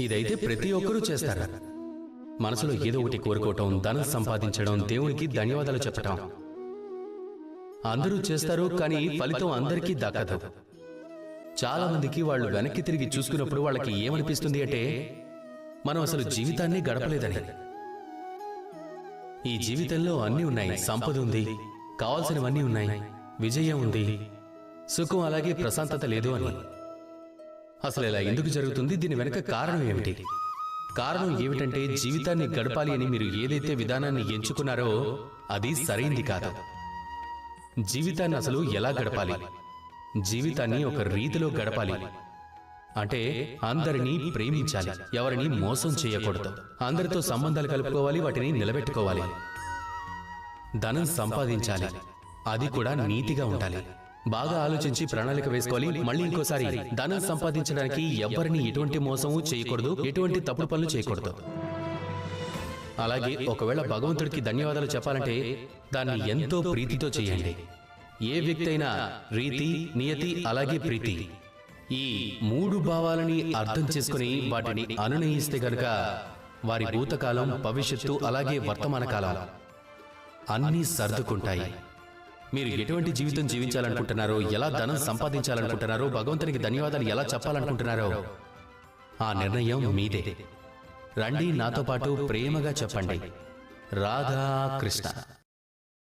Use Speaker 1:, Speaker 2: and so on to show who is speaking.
Speaker 1: ఇదైతే ప్రతి ఒక్కరూ చేస్తారు. మనసులో ఏదో ఒకటి కోరుకోవటం, ధనం సంపాదించడం, దేవునికి ధన్యవాదాలు చెప్పటం అందరూ చేస్తారు. కానీ ఫలితం అందరికీ దక్కదు. చాలా మందికి వాళ్ళు వెనక్కి తిరిగి చూసుకున్నప్పుడు వాళ్ళకి ఏమనిపిస్తుంది అంటే మనం అసలు జీవితాన్ని గడపలేదని. ఈ జీవితంలో అన్నీ ఉన్నాయి, సంపద ఉంది, కావాల్సినవన్నీ ఉన్నాయి, విజయం ఉంది, సుఖం అలాగే ప్రశాంతత లేదు అని. అసలు ఇలా ఎందుకు జరుగుతుంది? దీని వెనక కారణం ఏమిటి? కారణం ఏమిటంటే జీవితాన్ని గడపాలి అని మీరు ఏదైతే విధానాన్ని ఎంచుకున్నారో అది సరైంది కాదు. జీవితాన్ని అసలు ఎలా గడపాలి? జీవితాన్ని ఒక రీతిలో గడపాలి. అంటే అందరినీ ప్రేమించాలి, ఎవరిని మోసం చేయకూడదు, అందరితో సంబంధాలు కలుపుకోవాలి, వాటిని నిలబెట్టుకోవాలి, ధనం సంపాదించాలి, అది కూడా నీతిగా ఉండాలి. బాగా ఆలోచించి ప్రణాళిక వేసుకోవాలి. మళ్ళీ ఇంకోసారి ధనం సంపాదించడానికి ఎవరిని ఎటువంటి మోసము చేయకూడదు, ఎటువంటి తప్పుడు పనులు చేయకూడదు. అలాగే ఒకవేళ భగవంతుడికి ధన్యవాదాలు చెప్పాలంటే దాన్ని ఎంతో ప్రీతితో చేయండి. ఏ వ్యక్తి అయినా రీతి, నియతి, అలాగే ప్రీతి, ఈ 3 భావాలని అర్థం చేసుకుని వాటిని అనునయిస్తే గనుక వారి భూతకాలం, భవిష్యత్తు, అలాగే వర్తమాన కాలం అన్నీ సర్దుకుంటాయి. మీరు ఎటువంటి జీవితం జీవించాలనుకుంటున్నారో, ఎలా ధనం సంపాదించాలనుకుంటున్నారో, భగవంతునికి ధన్యవాదాలు ఎలా చెప్పాలనుకుంటున్నారో ఆ నిర్ణయం మీదే. రండి నాతో పాటు ప్రేమగా చెప్పండి, రాధా కృష్ణ.